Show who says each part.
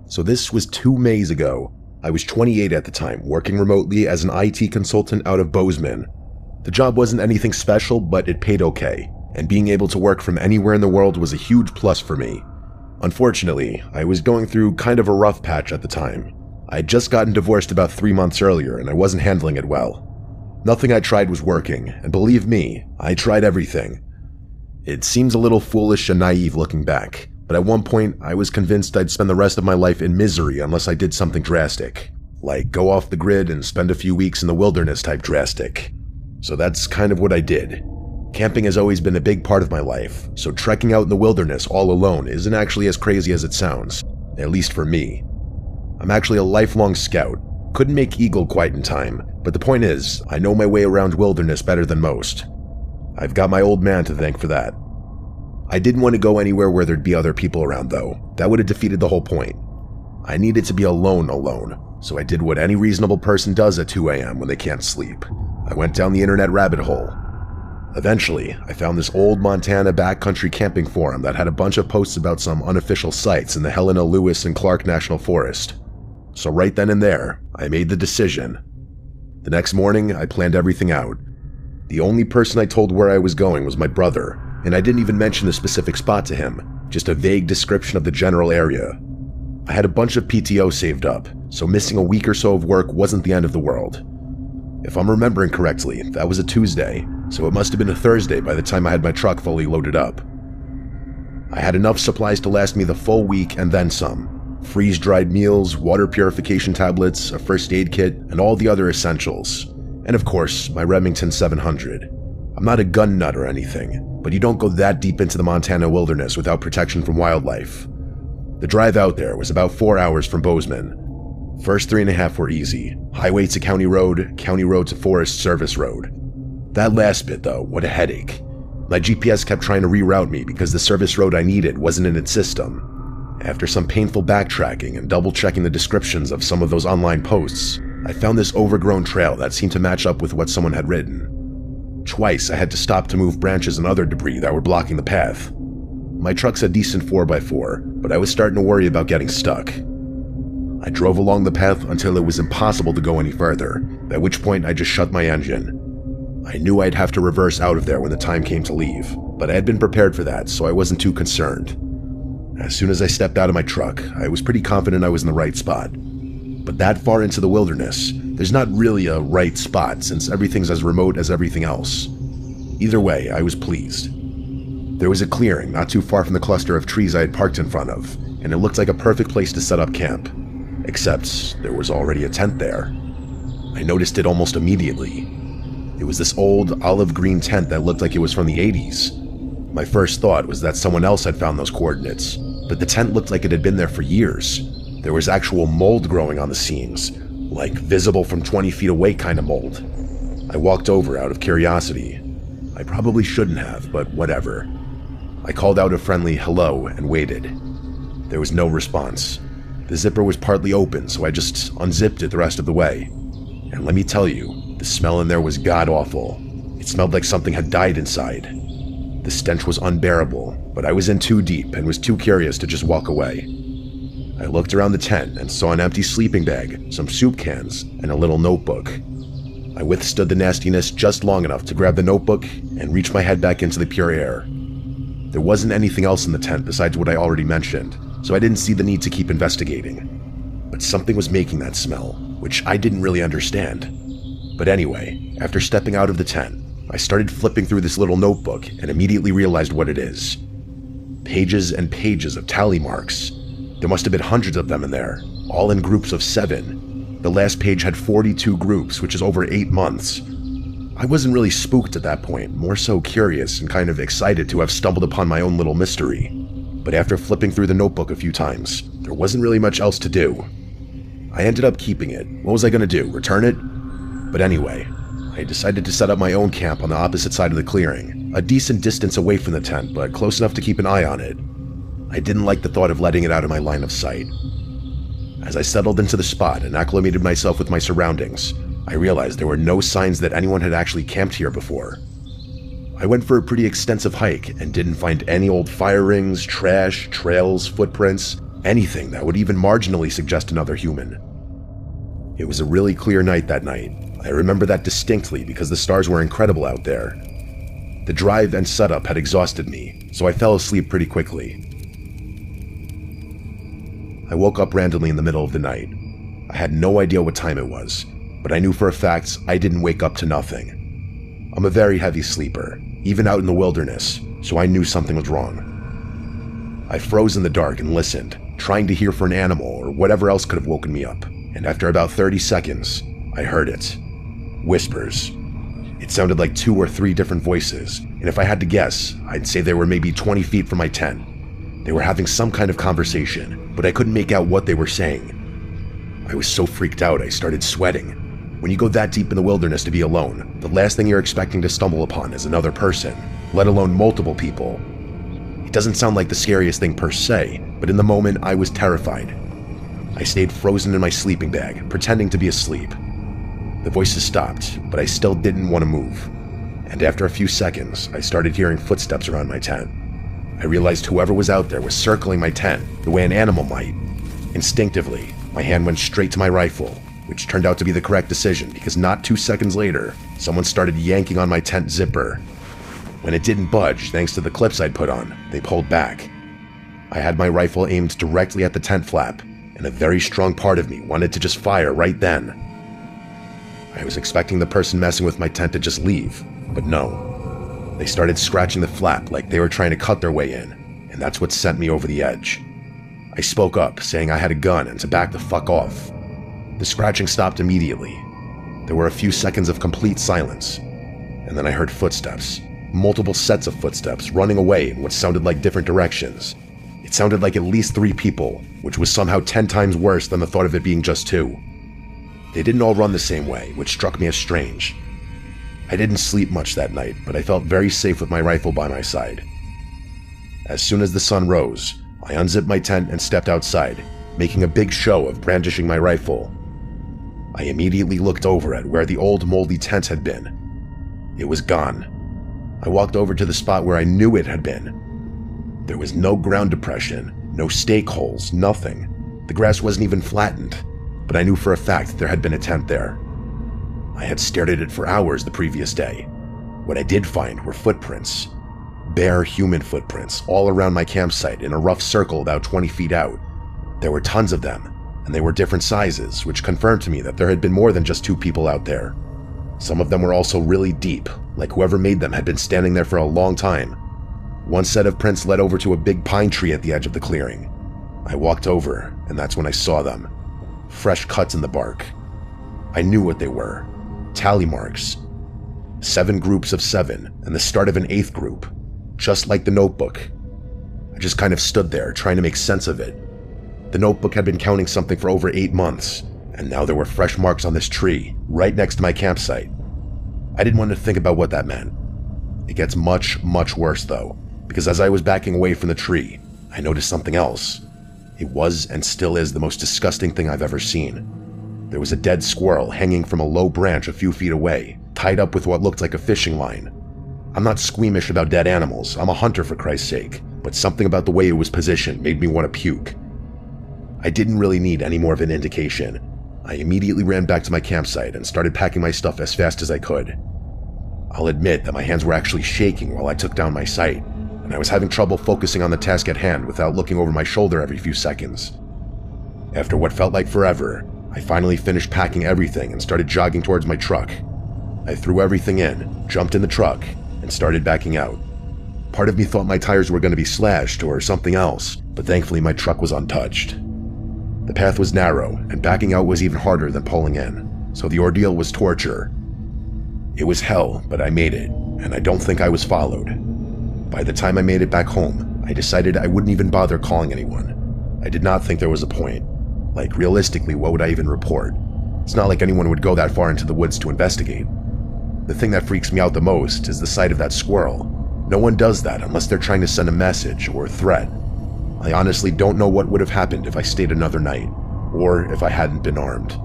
Speaker 1: So this was 2 Mays ago. I was 28 at the time, working remotely as an IT consultant out of Bozeman. The job wasn't anything special, but it paid okay, and being able to work from anywhere in the world was a huge plus for me. Unfortunately, I was going through kind of a rough patch at the time. I had just gotten divorced about 3 months earlier, and I wasn't handling it well. Nothing I tried was working, and believe me, I tried everything. It seems a little foolish and naive looking back, but at one point I was convinced I'd spend the rest of my life in misery unless I did something drastic, like go off the grid and spend a few weeks in the wilderness type drastic. So that's kind of what I did. Camping has always been a big part of my life, so trekking out in the wilderness all alone isn't actually as crazy as it sounds, at least for me. I'm actually a lifelong scout. Couldn't make Eagle quite in time, but the point is, I know my way around wilderness better than most. I've got my old man to thank for that. I didn't want to go anywhere where there'd be other people around though. That would have defeated the whole point. I needed to be alone, so I did what any reasonable person does at 2 a.m. when they can't sleep. I went down the internet rabbit hole. Eventually, I found this old Montana backcountry camping forum that had a bunch of posts about some unofficial sites in the Helena, Lewis, and Clark National Forest. So right then and there, I made the decision. The next morning, I planned everything out. The only person I told where I was going was my brother, and I didn't even mention the specific spot to him, just a vague description of the general area. I had a bunch of PTO saved up, so missing a week or so of work wasn't the end of the world. If I'm remembering correctly, that was a Tuesday, so it must have been a Thursday by the time I had my truck fully loaded up. I had enough supplies to last me the full week and then some. Freeze-dried meals, water purification tablets, a first aid kit, and all the other essentials. And of course, my Remington 700. I'm not a gun nut or anything, but you don't go that deep into the Montana wilderness without protection from wildlife. The drive out there was about 4 hours from Bozeman. First 3.5 were easy. Highway to county road to Forest Service Road. That last bit though, what a headache. My GPS kept trying to reroute me because the service road I needed wasn't in its system. After some painful backtracking and double-checking the descriptions of some of those online posts, I found this overgrown trail that seemed to match up with what someone had written. Twice I had to stop to move branches and other debris that were blocking the path. My truck's a decent 4x4, but I was starting to worry about getting stuck. I drove along the path until it was impossible to go any further, at which point I just shut my engine. I knew I'd have to reverse out of there when the time came to leave, but I had been prepared for that, so I wasn't too concerned. As soon as I stepped out of my truck, I was pretty confident I was in the right spot. But that far into the wilderness, there's not really a right spot since everything's as remote as everything else. Either way, I was pleased. There was a clearing not too far from the cluster of trees I had parked in front of, and it looked like a perfect place to set up camp. Except there was already a tent there. I noticed it almost immediately. It was this old olive green tent that looked like it was from the 80s. My first thought was that someone else had found those coordinates, but the tent looked like it had been there for years. There was actual mold growing on the seams, like visible from 20 feet away kind of mold. I walked over out of curiosity. I probably shouldn't have, but whatever. I called out a friendly hello and waited. There was no response. The zipper was partly open, so I just unzipped it the rest of the way. And let me tell you, the smell in there was god-awful. It smelled like something had died inside. The stench was unbearable, but I was in too deep and was too curious to just walk away. I looked around the tent and saw an empty sleeping bag, some soup cans, and a little notebook. I withstood the nastiness just long enough to grab the notebook and reach my head back into the pure air. There wasn't anything else in the tent besides what I already mentioned, so I didn't see the need to keep investigating. But something was making that smell, which I didn't really understand. But anyway, after stepping out of the tent, I started flipping through this little notebook and immediately realized what it is. Pages and pages of tally marks. There must have been hundreds of them in there, all in groups of 7. The last page had 42 groups, which is over 8 months. I wasn't really spooked at that point, more so curious and kind of excited to have stumbled upon my own little mystery. But after flipping through the notebook a few times, there wasn't really much else to do. I ended up keeping it. What was I going to do, return it? But anyway, I decided to set up my own camp on the opposite side of the clearing, a decent distance away from the tent, but close enough to keep an eye on it. I didn't like the thought of letting it out of my line of sight. As I settled into the spot and acclimated myself with my surroundings, I realized there were no signs that anyone had actually camped here before. I went for a pretty extensive hike and didn't find any old fire rings, trash, trails, footprints, Anything that would even marginally suggest another human. It was a really clear night that night. I remember that distinctly because the stars were incredible out there. The drive and setup had exhausted me, so I fell asleep pretty quickly. I woke up randomly in the middle of the night. I had no idea what time it was, but I knew for a fact I didn't wake up to nothing. I'm a very heavy sleeper, even out in the wilderness, so I knew something was wrong. I froze in the dark and listened, trying to hear for an animal or whatever else could have woken me up, and after about 30 seconds, I heard it. Whispers. It sounded like 2 or 3 different voices, and if I had to guess, I'd say they were maybe 20 feet from my tent. They were having some kind of conversation, but I couldn't make out what they were saying. I was so freaked out I started sweating. When you go that deep in the wilderness to be alone, the last thing you're expecting to stumble upon is another person, let alone multiple people. It doesn't sound like the scariest thing per se, but in the moment I was terrified. I stayed frozen in my sleeping bag, pretending to be asleep. The voices stopped, but I still didn't want to move. And after a few seconds, I started hearing footsteps around my tent. I realized whoever was out there was circling my tent, the way an animal might. Instinctively, my hand went straight to my rifle, which turned out to be the correct decision because not 2 seconds later, someone started yanking on my tent zipper. When it didn't budge, thanks to the clips I'd put on, they pulled back. I had my rifle aimed directly at the tent flap, and a very strong part of me wanted to just fire right then. I was expecting the person messing with my tent to just leave, but no. They started scratching the flap like they were trying to cut their way in, and that's what sent me over the edge. I spoke up, saying I had a gun and to back the fuck off. The scratching stopped immediately. There were a few seconds of complete silence, and then I heard footsteps. Multiple sets of footsteps running away in what sounded like different directions. It sounded like at least 3 people, which was somehow 10 times worse than the thought of it being just 2. They didn't all run the same way, which struck me as strange. I didn't sleep much that night, but I felt very safe with my rifle by my side. As soon as the sun rose, I unzipped my tent and stepped outside, making a big show of brandishing my rifle. I immediately looked over at where the old moldy tent had been. It was gone. I walked over to the spot where I knew it had been. There was no ground depression, no stake holes, nothing. The grass wasn't even flattened, but I knew for a fact there had been a tent there. I had stared at it for hours the previous day. What I did find were footprints. Bare human footprints all around my campsite in a rough circle about 20 feet out. There were tons of them, and they were different sizes, which confirmed to me that there had been more than just 2 people out there. Some of them were also really deep, like whoever made them had been standing there for a long time. One set of prints led over to a big pine tree at the edge of the clearing. I walked over, and that's when I saw them. Fresh cuts in the bark. I knew what they were. Tally marks. 7 groups of 7, and the start of an 8th group. Just like the notebook. I just kind of stood there, trying to make sense of it. The notebook had been counting something for over 8 months, and now there were fresh marks on this tree, right next to my campsite. I didn't want to think about what that meant. It gets much, much worse though, because as I was backing away from the tree, I noticed something else. It was and still is the most disgusting thing I've ever seen. There was a dead squirrel hanging from a low branch a few feet away, tied up with what looked like a fishing line. I'm not squeamish about dead animals, I'm a hunter for Christ's sake, but something about the way it was positioned made me want to puke. I didn't really need any more of an indication. I immediately ran back to my campsite and started packing my stuff as fast as I could. I'll admit that my hands were actually shaking while I took down my sight, and I was having trouble focusing on the task at hand without looking over my shoulder every few seconds. After what felt like forever, I finally finished packing everything and started jogging towards my truck. I threw everything in, jumped in the truck, and started backing out. Part of me thought my tires were going to be slashed or something else, but thankfully my truck was untouched. The path was narrow, and backing out was even harder than pulling in, so the ordeal was torture. It was hell, but I made it, and I don't think I was followed. By the time I made it back home, I decided I wouldn't even bother calling anyone. I did not think there was a point. Like, realistically, what would I even report? It's not like anyone would go that far into the woods to investigate. The thing that freaks me out the most is the sight of that squirrel. No one does that unless they're trying to send a message or a threat. I honestly don't know what would have happened if I stayed another night, or if I hadn't been armed.